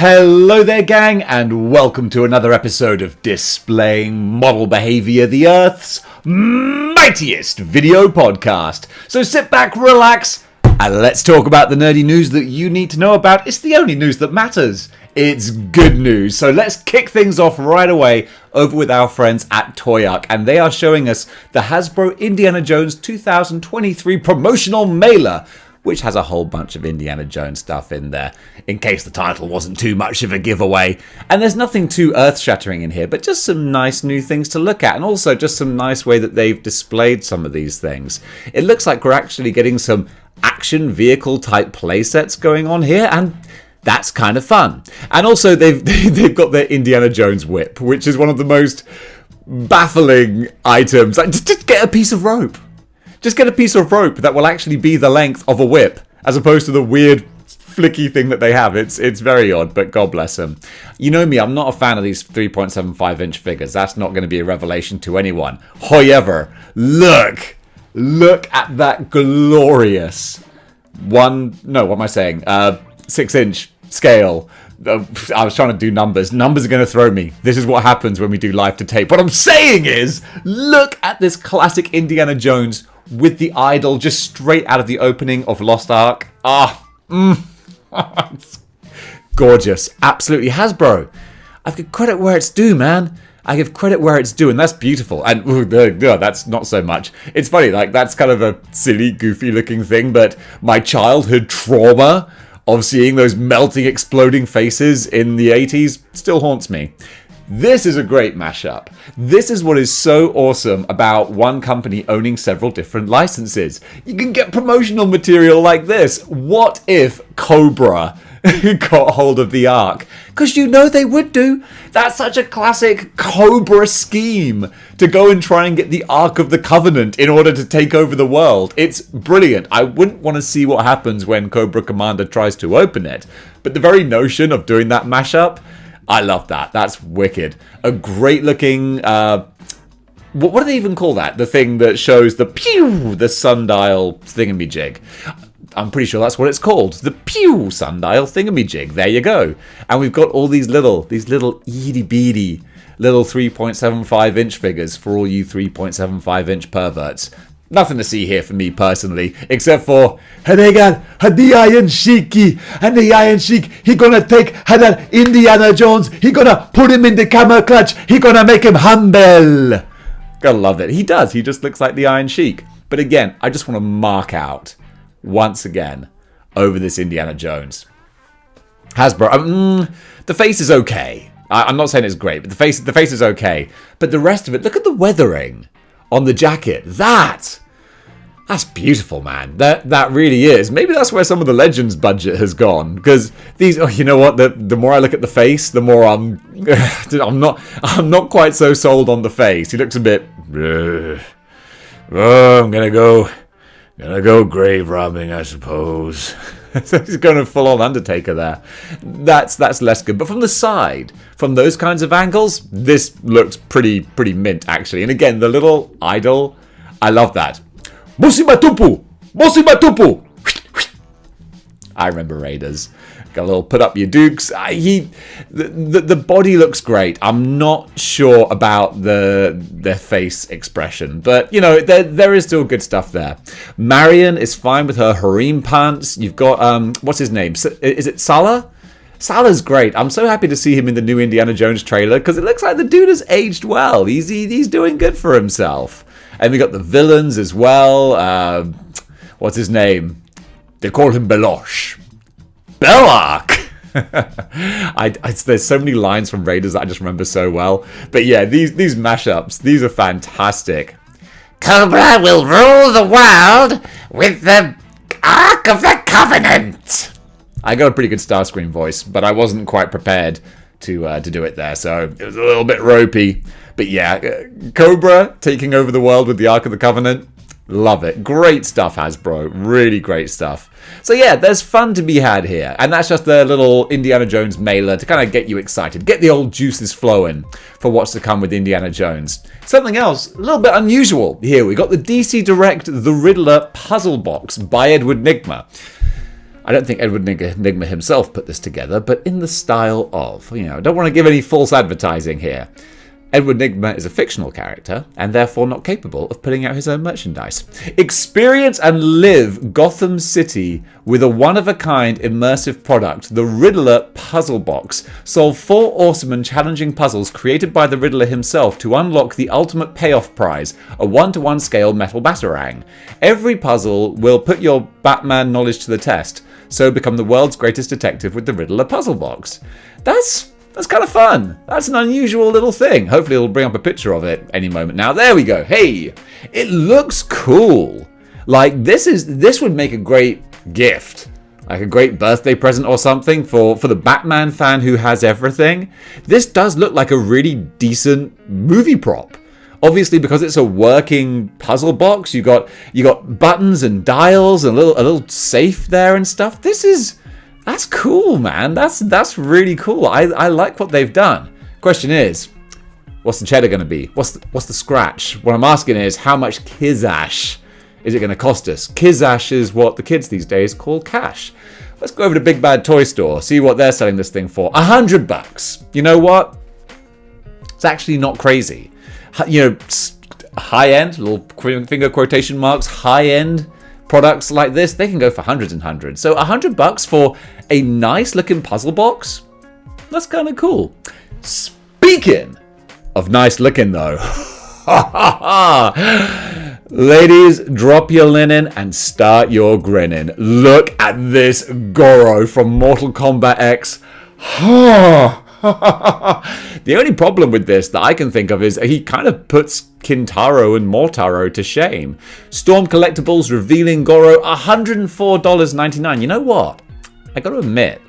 Hello there, gang, and welcome to another episode of Displaying-Model-Behaviour, the Earth's mightiest video podcast. So sit back, relax, and let's talk about the nerdy news that you need to know about. It's the only news that matters. It's good news. So let's kick things off right away over with our friends at Toy Ark, and they are showing us the Hasbro Indiana Jones 2023 promotional mailer, which has a whole bunch of Indiana Jones stuff in there, in case the title wasn't too much of a giveaway. And there's nothing too earth-shattering in here, but just some nice new things to look at, and also just some nice way that they've displayed some of these things. It looks like we're actually getting some action vehicle-type playsets going on here, and that's kind of fun. And also, they've got their Indiana Jones whip, which is one of the most baffling items. Like, just get a piece of rope. Just get a piece of rope that will actually be the length of a whip, as opposed to the weird flicky thing that they have. It's very odd, but God bless them. You know me, I'm not a fan of these 3.75-inch figures. That's not going to be a revelation to anyone. However, look at that glorious 6-inch scale. I was trying to do numbers. Numbers are going to throw me. This is what happens when we do live to tape. What I'm saying is, look at this classic Indiana Jones with the idol just straight out of the opening of Lost Ark. It's gorgeous. Absolutely. Hasbro, I give credit where it's due, man. I give credit where it's due, and that's beautiful. And that's not so much. It's funny, like, that's kind of a silly, goofy looking thing, but my childhood trauma of seeing those melting, exploding faces in the 80s still haunts me. This is a great mashup. This is what is so awesome about one company owning several different licenses. You can get promotional material like this. What if Cobra got hold of the Ark? Because you know they would do. That's such a classic Cobra scheme, to go and try and get the Ark of the Covenant in order to take over the world. It's brilliant. I wouldn't want to see what happens when Cobra Commander tries to open it, but the very notion of doing that mashup, I love that. That's wicked. A great looking, what do they even call that? The thing that shows the sundial thingamajig. I'm pretty sure that's what it's called. The pew sundial thingamajig. There you go. And we've got all these little itty bitty little 3.75-inch figures for all you 3.75-inch perverts. Nothing to see here for me personally, except for the Iron Sheik, and the Iron Sheik, he gonna take that Indiana Jones, he gonna put him in the camel clutch, he gonna make him humble. Gotta love it. He does. He just looks like the Iron Sheik. But again, I just want to mark out once again over this Indiana Jones. Hasbro, the face is okay. I'm not saying it's great, but the face is okay. But the rest of it, look at the weathering on the jacket. That's beautiful, man. That really is. Maybe that's where some of the Legends budget has gone, because these. Oh, you know what? The more I look at the face, the more I'm not quite so sold on the face. He looks a bit. I'm gonna go grave robbing, I suppose. So he's going to full on Undertaker there. That's less good. But from the side, from those kinds of angles, this looks pretty mint actually. And again, the little idol, I love that. Musibatupu! I remember Raiders. Got a little put up your dukes. The body looks great. I'm not sure about their face expression, but you know, there is still good stuff there. Marion is fine with her harem pants. You've got what's his name? Is it Salah? Salah's great. I'm so happy to see him in the new Indiana Jones trailer, because it looks like the dude has aged well. He's doing good for himself. And we got the villains as well. What's his name? They call him Belosh. Belloc! There's so many lines from Raiders that I just remember so well. But yeah, these mashups, these are fantastic. Cobra will rule the world with the Ark of the Covenant. I got a pretty good Starscream voice, but I wasn't quite prepared to do it there, so it was a little bit ropey. But yeah, Cobra taking over the world with the Ark of the Covenant. Love it. Great stuff, Hasbro. Really great stuff. So yeah, there's fun to be had here. And that's just their little Indiana Jones mailer to kind of get you excited. Get the old juices flowing for what's to come with Indiana Jones. Something else, a little bit unusual here. We got the DC Direct The Riddler Puzzle Box by Edward Nygma. I don't think Edward Nygma himself put this together, but in the style of, I don't want to give any false advertising here. Edward Nygma is a fictional character, and therefore not capable of putting out his own merchandise. Experience and live Gotham City with a one-of-a-kind immersive product, the Riddler Puzzle Box. Solve 4 awesome and challenging puzzles created by the Riddler himself to unlock the ultimate payoff prize, a 1-to-1 scale metal batarang. Every puzzle will put your Batman knowledge to the test, so become the world's greatest detective with the Riddler Puzzle Box. That's kind of fun. That's an unusual little thing. Hopefully it'll bring up a picture of it any moment now. There we go. Hey, it looks cool. Like this would make a great gift. Like a great birthday present or something for the Batman fan who has everything. This does look like a really decent movie prop. Obviously, because it's a working puzzle box, you got buttons and dials and a little safe there and stuff. That's cool, man. That's really cool. I like what they've done. Question is, what's the cheddar going to be? What's the scratch? What I'm asking is, how much kizash is it going to cost us? Kizash is what the kids these days call cash. Let's go over to Big Bad Toy Store, see what they're selling this thing for. $100. You know what? It's actually not crazy. High-end, little finger quotation marks, high-end products like this, they can go for hundreds and hundreds. So $100 for a nice looking puzzle box? That's kind of cool. Speaking of nice looking though, ladies, drop your linen and start your grinning. Look at this Goro from Mortal Kombat X. The only problem with this that I can think of is he kind of puts Kintaro and Mortaro to shame. Storm Collectibles revealing Goro, $104.99. You know what? I got to admit,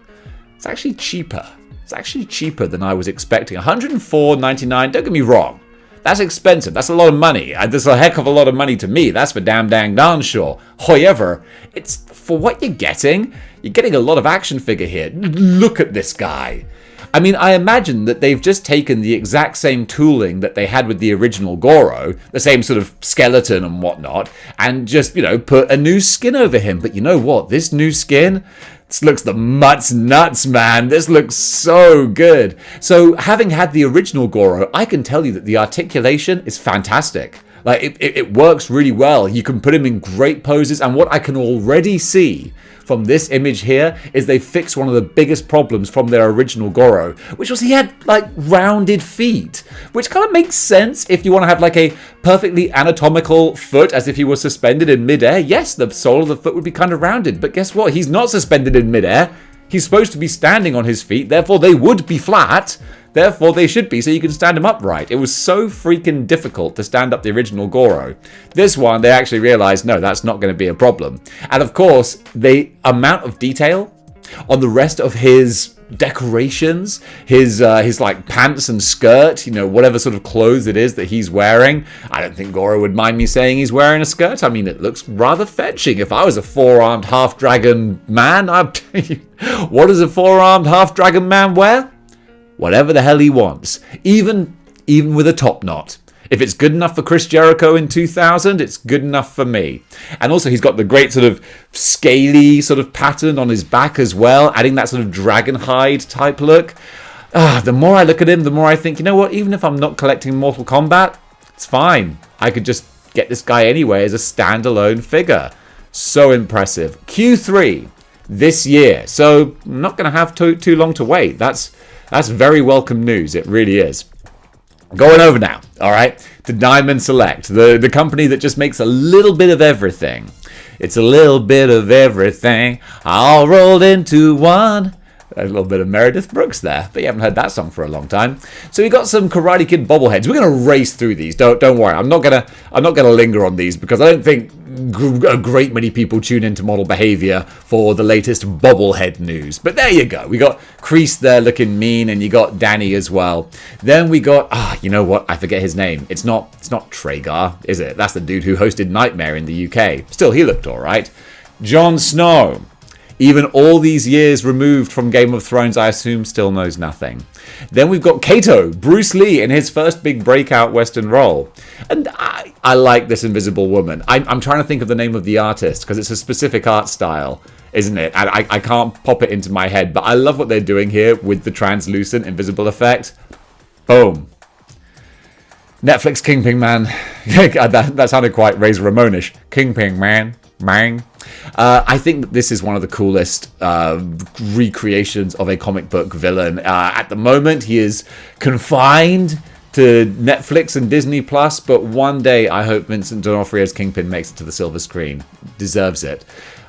it's actually cheaper. It's actually cheaper than I was expecting. $104.99, don't get me wrong. That's expensive. That's a lot of money. That's a heck of a lot of money to me. That's for damn dang darn sure. However, it's for what you're getting a lot of action figure here. Look at this guy. I mean, I imagine that they've just taken the exact same tooling that they had with the original Goro, the same sort of skeleton and whatnot, and just, put a new skin over him. But you know what? This new skin, this looks the mutts nuts, man. This looks so good. So having had the original Goro, I can tell you that the articulation is fantastic. Like, it works really well. You can put him in great poses, and what I can already see from this image here is they fixed one of the biggest problems from their original Goro, which was he had like rounded feet, which kind of makes sense if you want to have like a perfectly anatomical foot as if he was suspended in midair. Yes, the sole of the foot would be kind of rounded, but guess what? He's not suspended in midair. He's supposed to be standing on his feet, therefore they would be flat. Therefore, they should be, so you can stand him upright. It was so freaking difficult to stand up the original Goro. This one, they actually realized, no, that's not going to be a problem. And of course, the amount of detail on the rest of his decorations, his like pants and skirt, whatever sort of clothes it is that he's wearing. I don't think Goro would mind me saying he's wearing a skirt. I mean, it looks rather fetching. If I was a 4-armed half-dragon man, what does a 4-armed half-dragon man wear? Whatever the hell he wants, even with a top knot. If it's good enough for Chris Jericho in 2000, it's good enough for me. And also he's got the great sort of scaly sort of pattern on his back as well, adding that sort of dragon hide type look. The more I look at him, the more I think, you know what, even if I'm not collecting Mortal Kombat, it's fine. I could just get this guy anyway as a standalone figure. So impressive. Q3 this year. So I'm not going to have too long to wait. That's very welcome news. It really is. Going over now, all right, to Diamond Select, the company that just makes a little bit of everything. It's a little bit of everything, all rolled into one. A little bit of Meredith Brooks there, but you haven't heard that song for a long time. So we got some Karate Kid bobbleheads. We're going to race through these. Don't worry. I'm not gonna linger on these because I don't think a great many people tune into Model Behaviour for the latest bobblehead news. But there you go. We got Kreese there looking mean, and you got Danny as well. Then we got you know what? I forget his name. It's not Traeger, is it? That's the dude who hosted Nightmare in the UK. Still, he looked all right. Jon Snow. Even all these years removed from Game of Thrones, I assume still knows nothing. Then we've got Kato, Bruce Lee, in his first big breakout Western role. And I like this Invisible Woman. I'm trying to think of the name of the artist, because it's a specific art style. isn't it? And I can't pop it into my head, but I love what they're doing here with the translucent invisible effect. Boom. Netflix Kingpin Man. that sounded quite Razor Ramonish. Kingpin Man. Mang. I think that this is one of the coolest recreations of a comic book villain. At the moment, he is confined to Netflix and Disney Plus, but one day I hope Vincent D'Onofrio's Kingpin makes it to the silver screen. Deserves it.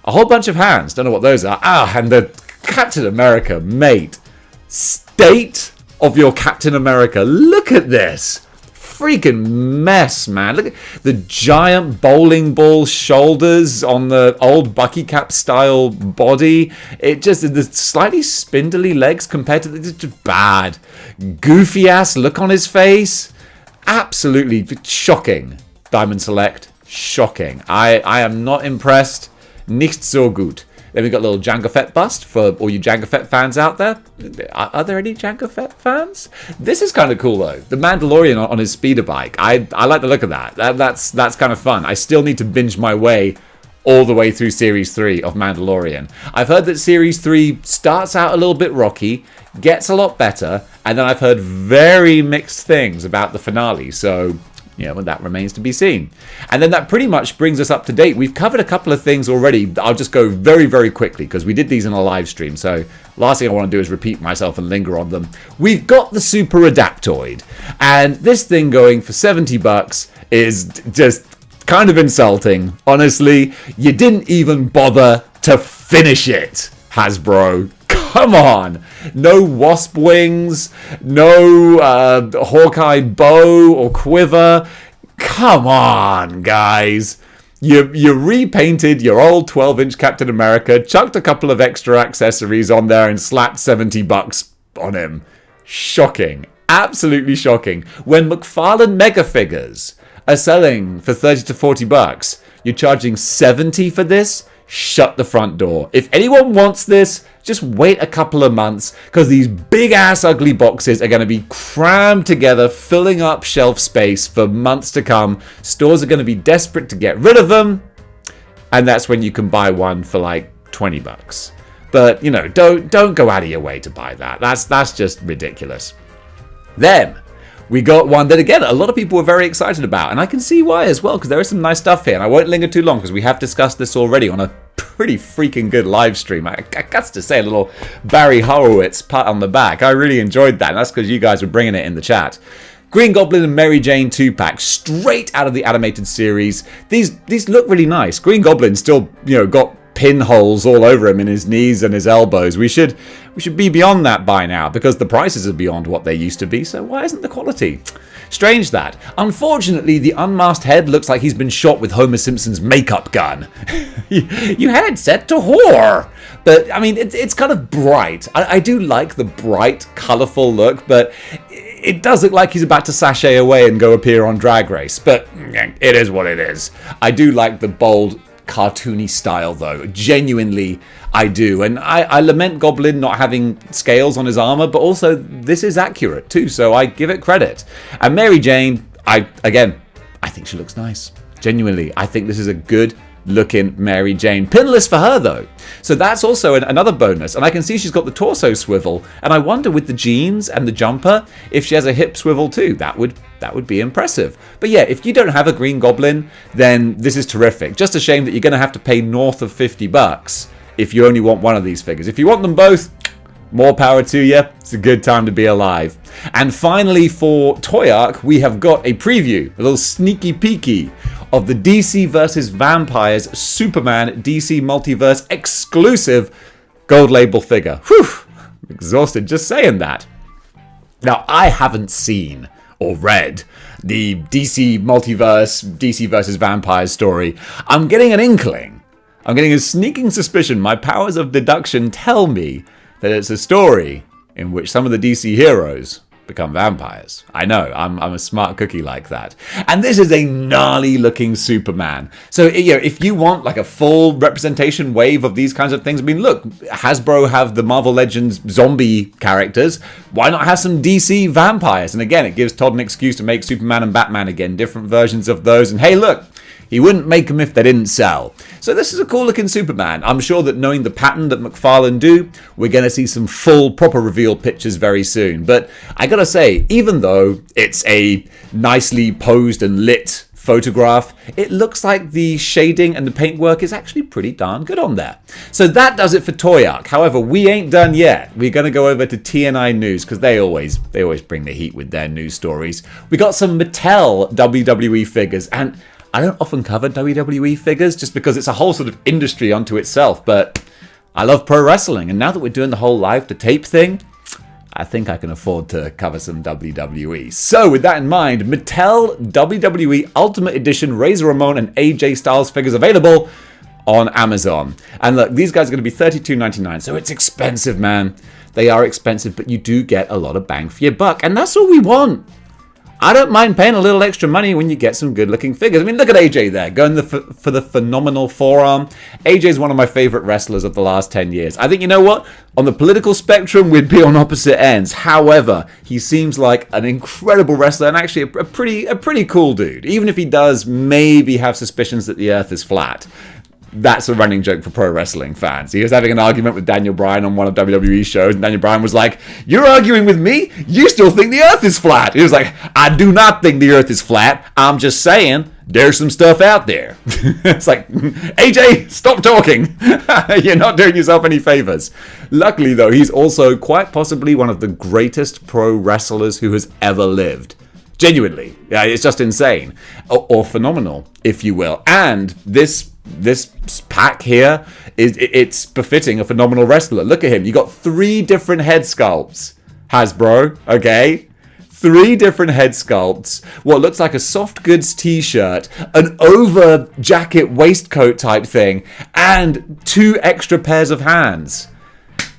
A whole bunch of hands. Don't know what those are. And the Captain America, mate. State of your Captain America. Look at this. Freaking mess, man. Look at the giant bowling ball shoulders on the old Bucky Cap style body. It just, the slightly spindly legs compared to the just bad. Goofy ass look on his face. Absolutely shocking. Diamond Select. Shocking. I am not impressed. Nicht so gut. Then we got a little Jango Fett bust for all you Jango Fett fans out there. Are there any Jango Fett fans? This is kind of cool though. The Mandalorian on his speeder bike. I like the look of that. That's kind of fun. I still need to binge my way all the way through Series 3 of Mandalorian. I've heard that Series 3 starts out a little bit rocky, gets a lot better, and then I've heard very mixed things about the finale. So that remains to be seen. And then that pretty much brings us up to date. We've covered a couple of things already. I'll just go very, very quickly because we did these in a live stream. So last thing I want to do is repeat myself and linger on them. We've got the Super Adaptoid. And this thing going for $70 is just kind of insulting. Honestly, you didn't even bother to finish it, Hasbro. Come on. No wasp wings, no Hawkeye bow or quiver. Come on, guys. You repainted your old 12-inch Captain America, chucked a couple of extra accessories on there and slapped $70 on him. Shocking. Absolutely shocking. When McFarlane Mega Figures are selling for $30 to $40, you're charging $70 for this? Shut the front door. If anyone wants this, just wait a couple of months because these big ass ugly boxes are going to be crammed together, filling up shelf space for months to come. Stores are going to be desperate to get rid of them, and that's when you can buy one for like $20. But don't go out of your way to buy that. That's just ridiculous. Then we got one that, again, a lot of people were very excited about, and I can see why as well, because there is some nice stuff here, and I won't linger too long, because we have discussed this already on a pretty freaking good live stream. I got to say a little Barry Horowitz pat on the back. I really enjoyed that, and that's because you guys were bringing it in the chat. Green Goblin and Mary Jane 2-pack, straight out of the animated series. These look really nice. Green Goblin still, got pinholes all over him in his knees and his elbows. We should be beyond that by now because the prices are beyond what they used to be, so why isn't the quality? Strange that. Unfortunately, the unmasked head looks like he's been shot with Homer Simpson's makeup gun. You had it set to whore. But, I mean, it's kind of bright. I do like the bright, colourful look, but it does look like he's about to sashay away and go appear on Drag Race. But it is what it is. I do like the bold, cartoony style though. Genuinely I do, and I lament Goblin not having scales on his armor, but also this is accurate too, so I give it credit. And Mary Jane, I think she looks nice. Genuinely, I think this is a good looking Mary Jane. Pinless for her though, so that's also another bonus. And I can see she's got the torso swivel, and I wonder with the jeans and the jumper if she has a hip swivel too. That would be impressive. But yeah, if you don't have a Green Goblin, then this is terrific. Just a shame that you're going to have to pay north of $50 if you only want one of these figures. If you want them both, more power to you. It's a good time to be alive. And finally for Toy Arc, we have got a preview, a little sneaky peeky of the DC vs. Vampires Superman DC Multiverse exclusive gold label figure. Whew, I'm exhausted just saying that. Now, I haven't seen or read the DC Multiverse, DC vs. Vampires story. I'm getting an inkling. I'm getting a sneaking suspicion. My powers of deduction tell me that it's a story in which some of the DC heroes become vampires. I know, I'm a smart cookie like that. And this is a gnarly looking Superman. So if you want like a full representation wave of these kinds of things, I mean, look, Hasbro have the Marvel Legends zombie characters. Why not have some DC vampires? And again, it gives Todd an excuse to make Superman and Batman again, different versions of those. And hey, look, He wouldn't make them if they didn't sell. So this is a cool looking Superman. I'm sure that knowing the pattern that McFarlane do, we're going to see some full, proper reveal pictures very soon. But I gotta say, even though it's a nicely posed and lit photograph, it looks like the shading and the paintwork is actually pretty darn good on there. So that does it for Toy Arc. However, we ain't done yet. We're going to go over to TNI News because they always bring the heat with their news stories. We got some Mattel WWE figures, and I don't often cover WWE figures just because it's a whole sort of industry unto itself, but I love pro wrestling, and now that we're doing the whole live to tape thing, I think I can afford to cover some WWE. So with that in mind, Mattel WWE Ultimate Edition Razor Ramon and AJ Styles figures available on Amazon. And look, these guys are going to be $32.99, so it's expensive, man. They are expensive, but you do get a lot of bang for your buck, and that's all we want. I don't mind paying a little extra money when you get some good-looking figures. I mean, look at AJ there, going for the phenomenal forearm. AJ is one of my favorite wrestlers of the last 10 years. I think, you know what? On the political spectrum, we'd be on opposite ends. However, he seems like an incredible wrestler and actually a pretty cool dude. Even if he does maybe have suspicions that the Earth is flat. That's a running joke for pro wrestling fans. He was having an argument with Daniel Bryan on one of WWE's shows, and Daniel Bryan was like, "You're arguing with me? You still think the Earth is flat?" He was like, "I do not think the Earth is flat. I'm just saying there's some stuff out there." It's like, AJ, stop talking. You're not doing yourself any favors. Luckily, though, he's also quite possibly one of the greatest pro wrestlers who has ever lived. Genuinely. Yeah, it's just insane. Or phenomenal, if you will. And this pack here it's befitting a phenomenal wrestler. Look at him. You got 3 different head sculpts, Hasbro. Okay, 3 different head sculpts. What looks like a soft goods t-shirt, an over jacket waistcoat type thing, and 2 extra pairs of hands.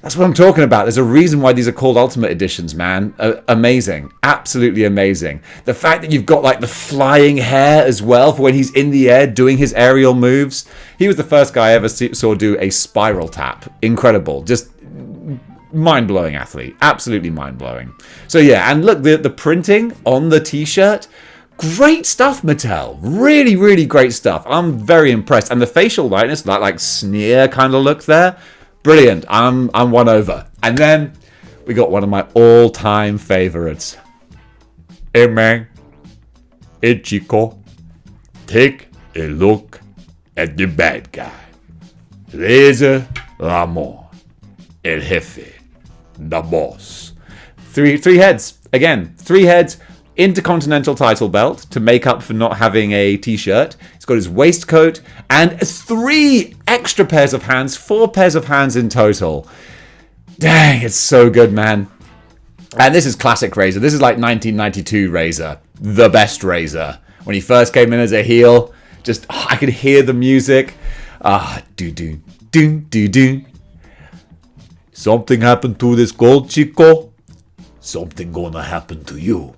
That's what I'm talking about. There's a reason why these are called Ultimate Editions, man. Amazing. Absolutely amazing. The fact that you've got like the flying hair as well for when he's in the air doing his aerial moves. He was the first guy I ever saw do a spiral tap. Incredible. Just mind-blowing athlete. Absolutely mind-blowing. So yeah, and look, the printing on the t-shirt, great stuff, Mattel. Really, really great stuff. I'm very impressed. And the facial likeness, that like sneer kind of look there, brilliant. I'm won over. And then we got one of my all-time favorites. Hey man, hey chico, take a look at the bad guy. Razor Ramon, el jefe, the boss. Three heads. Again, 3 heads. Intercontinental title belt to make up for not having a t-shirt. He's got his waistcoat and 3 extra pairs of hands, 4 pairs of hands in total. Dang, it's so good, man. And this is classic Razor. This is like 1992 Razor, the best Razor. When he first came in as a heel, just I could hear the music. Do do do do do. Something happened to this gold chico. Something gonna happen to you.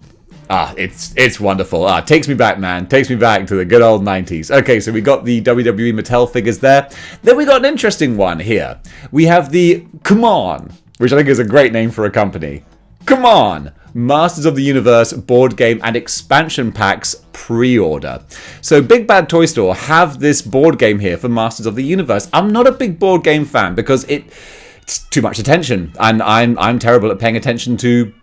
It's wonderful. Takes me back, man. Takes me back to the good old 90s. Okay, so we got the WWE Mattel figures there. Then we got an interesting one here. We have the Come On, which I think is a great name for a company. Come On! Masters of the Universe board game and expansion packs pre-order. So Big Bad Toy Store have this board game here for Masters of the Universe. I'm not a big board game fan because it's too much attention. And I'm terrible at paying attention to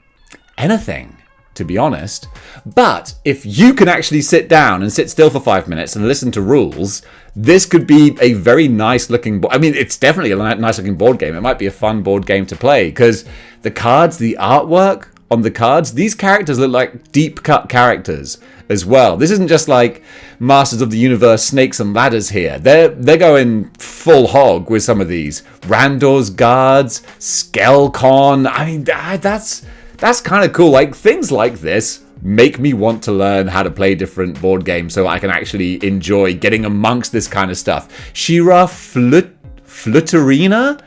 anything, to be honest. But if you can actually sit down and sit still for 5 minutes and listen to rules, this could be a very nice looking I mean, it's definitely a nice looking board game. It might be a fun board game to play because the cards, the artwork on the cards, these characters look like deep cut characters as well. This isn't just like Masters of the Universe snakes and ladders here. They're going full hog with some of these. Randor's guards, Skelcon. I mean, that's kind of cool. Like, things like this make me want to learn how to play different board games so I can actually enjoy getting amongst this kind of stuff. She-Ra Flutterina?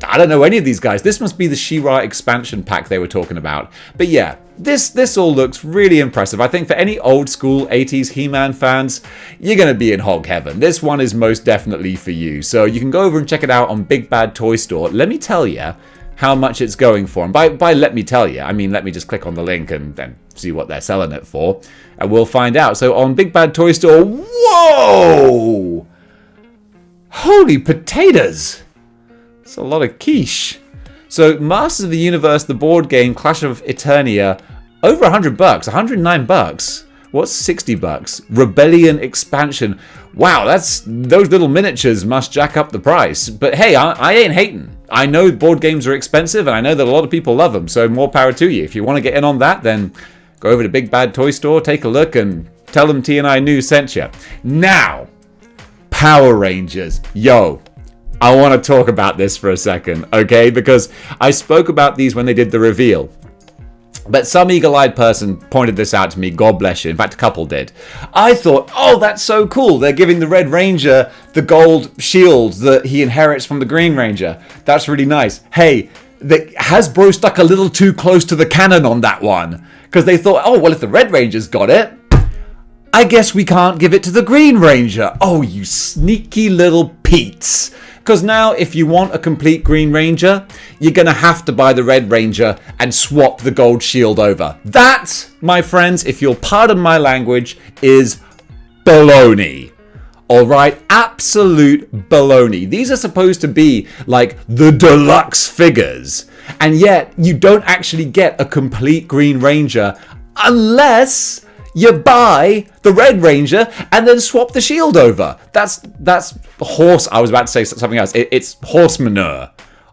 I don't know any of these guys. This must be the She-Ra expansion pack they were talking about. But yeah, this all looks really impressive. I think for any old school 80s He-Man fans, you're going to be in hog heaven. This one is most definitely for you. So you can go over and check it out on Big Bad Toy Store. Let me tell you, how much it's going for. And by let me tell you, I mean let me just click on the link and then see what they're selling it for, and we'll find out. So on Big Bad Toy Store, whoa! Holy potatoes! It's a lot of quiche. So Masters of the Universe, the board game, Clash of Eternia, over $100, $109. What's $60? Rebellion expansion. Wow, those little miniatures must jack up the price. But hey, I ain't hating. I know board games are expensive, and I know that a lot of people love them, so more power to you. If you want to get in on that, then go over to Big Bad Toy Store, take a look, and tell them T and I Knew sent you. Now, Power Rangers. Yo, I want to talk about this for a second, okay? Because I spoke about these when they did the reveal. But some eagle-eyed person pointed this out to me, God bless you. In fact, a couple did. I thought, oh, that's so cool. They're giving the Red Ranger the gold shield that he inherits from the Green Ranger. That's really nice. Hey, Hasbro stuck a little too close to the canon on that one. Because they thought, oh, well, if the Red Ranger's got it, I guess we can't give it to the Green Ranger. Oh, you sneaky little Pete's. Because now, if you want a complete Green Ranger, you're going to have to buy the Red Ranger and swap the gold shield over. That, my friends, if you'll pardon my language, is baloney. Alright? Absolute baloney. These are supposed to be like the deluxe figures. And yet, you don't actually get a complete Green Ranger unless you buy the Red Ranger and then swap the shield over. That's horse. I was about to say something else. It's horse manure.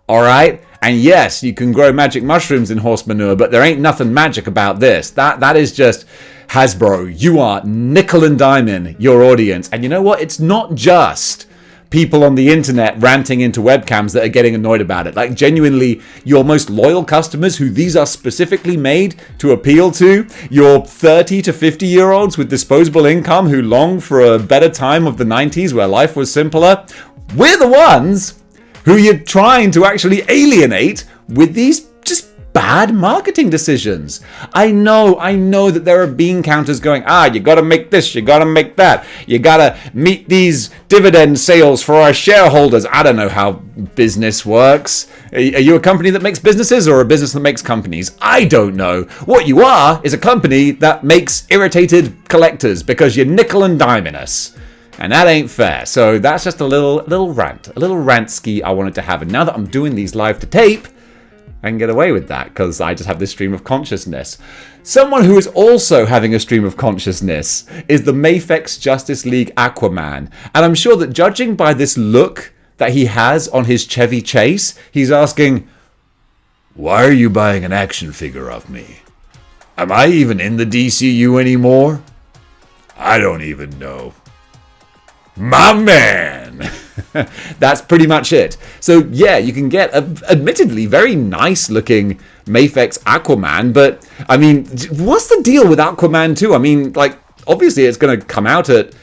All right? And yes, you can grow magic mushrooms in horse manure, but there ain't nothing magic about this. That is just Hasbro. You are nickel and diming your audience. And you know what? It's not just people on the internet ranting into webcams that are getting annoyed about it. Like, genuinely, your most loyal customers who these are specifically made to appeal to, your 30 to 50-year-olds with disposable income who long for a better time of the 90s where life was simpler, we're the ones who you're trying to actually alienate with these just bad marketing decisions. I know that there are bean counters going, you gotta make this, you gotta make that, you gotta meet these dividend sales for our shareholders. I don't know how business works. Are you a company that makes businesses or a business that makes companies? I don't know. What you are is a company that makes irritated collectors because you're nickel and diming us. And that ain't fair. So that's just a little rant ski I wanted to have. And now that I'm doing these live to tape, I can get away with that because I just have this stream of consciousness. Someone who is also having a stream of consciousness is the Mafex Justice League Aquaman. And I'm sure that judging by this look that he has on his Chevy Chase, he's asking, why are you buying an action figure of me? Am I even in the DCU anymore? I don't even know. My man! That's pretty much it. So yeah, you can get admittedly very nice looking Mafex Aquaman, but I mean, what's the deal with Aquaman 2? I mean, like, obviously it's going to come out at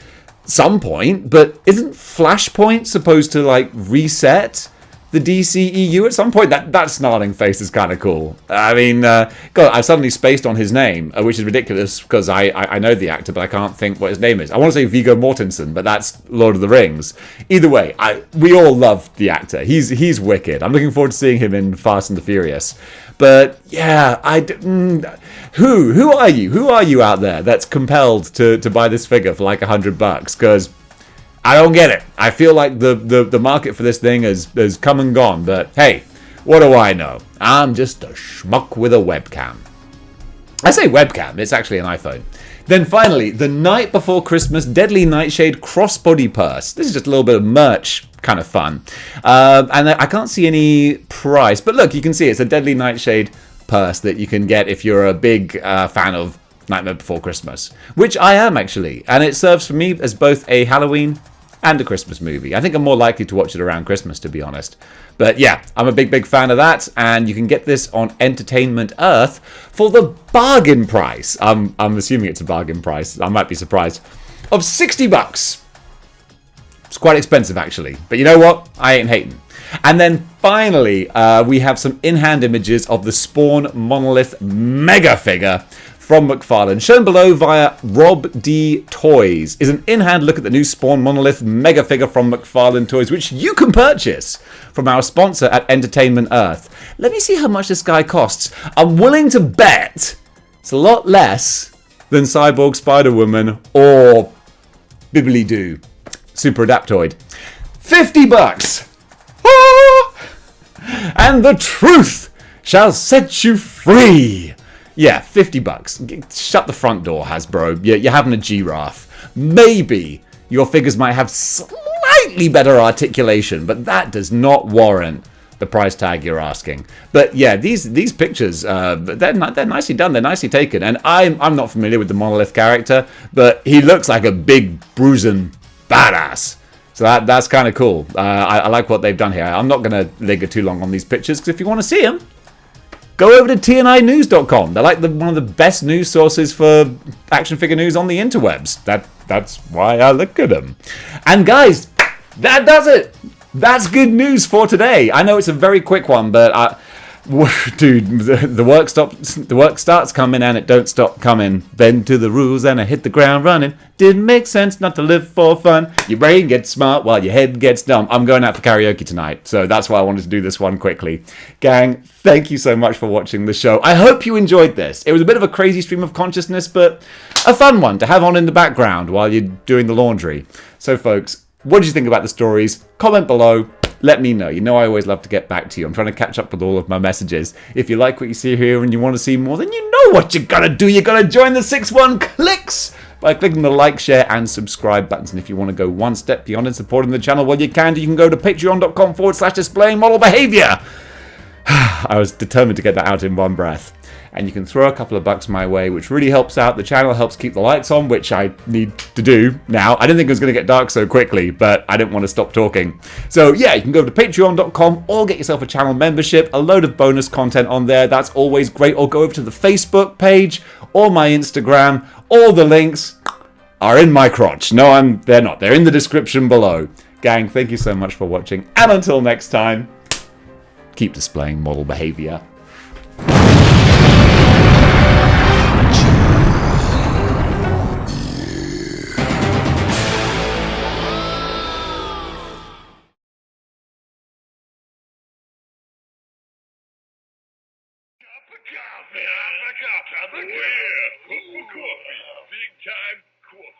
some point, but isn't Flashpoint supposed to like reset the DCEU at some point? That snarling face is kind of cool. I mean, God, I've suddenly spaced on his name, which is ridiculous because I know the actor, but I can't think what his name is. I want to say Viggo Mortensen, but that's Lord of the Rings. Either way, we all love the actor. He's wicked. I'm looking forward to seeing him in Fast and the Furious. But yeah, who are you? Who are you out there that's compelled to buy this figure for like $100? Because I don't get it. I feel like the market for this thing has come and gone. But hey, what do I know? I'm just a schmuck with a webcam. I say webcam, it's actually an iPhone. Then finally, the night before Christmas, Deadly Nightshade crossbody purse. This is just a little bit of merch, kind of fun. And I can't see any price. But look, you can see it's a Deadly Nightshade purse that you can get if you're a big fan of Nightmare Before Christmas, which I am actually, and it serves for me as both a Halloween and a Christmas movie. I think I'm more likely to watch it around Christmas, to be honest. But yeah, I'm a big fan of that, and you can get this on Entertainment Earth for the bargain price. I'm assuming it's a bargain price. I might be surprised. Of $60. It's quite expensive, actually. But you know what? I ain't hating. And then finally, we have some in-hand images of the Spawn Monolith Mega Figure from McFarlane, shown below via Rob D Toys, is an in-hand look at the new Spawn Monolith mega figure from McFarlane Toys, which you can purchase from our sponsor at Entertainment Earth. Let me see how much this guy costs. I'm willing to bet it's a lot less than Cyborg Spider-Woman or Bibbly-Doo Super Adaptoid. $50! Ah! And the truth shall set you free! Yeah, $50. Shut the front door, Hasbro. You're having a giraffe. Maybe your figures might have slightly better articulation, but that does not warrant the price tag you're asking. But yeah, these pictures, they're nicely done. They're nicely taken. And I'm not familiar with the Monolith character, but he looks like a big, bruising badass. So that's kind of cool. I like what they've done here. I'm not going to linger too long on these pictures, because if you want to see them, go over to tninews.com. They're like one of the best news sources for action figure news on the interwebs. That's why I look at them. And guys, that does it. That's good news for today. I know it's a very quick one, but dude, the work starts coming and it don't stop coming. Bend to the rules and I hit the ground running. Didn't make sense not to live for fun. Your brain gets smart while your head gets dumb. I'm going out for karaoke tonight, so that's why I wanted to do this one quickly. Gang, thank you so much for watching the show. I hope you enjoyed this. It was a bit of a crazy stream of consciousness, but a fun one to have on in the background while you're doing the laundry. So folks, what did you think about the stories? Comment below. Let me know. You know I always love to get back to you. I'm trying to catch up with all of my messages. If you like what you see here and you want to see more, then you know what you gotta do. You gotta join the 6-1 Clicks by clicking the like, share, and subscribe buttons. And if you want to go one step beyond and supporting the channel, well, you can go to patreon.com/displaying-model-behaviour. I was determined to get that out in one breath. And you can throw a couple of bucks my way, which really helps out the channel, helps keep the lights on, which I need to do now. I didn't think it was going to get dark so quickly, but I didn't want to stop talking. So yeah, you can go to patreon.com or get yourself a channel membership, a load of bonus content on there. That's always great. Or go over to the Facebook page or my Instagram. All the links are in my crotch. No, they're not. They're in the description below. Gang, thank you so much for watching. And until next time, keep displaying model behavior. Coffee. Big time coffee.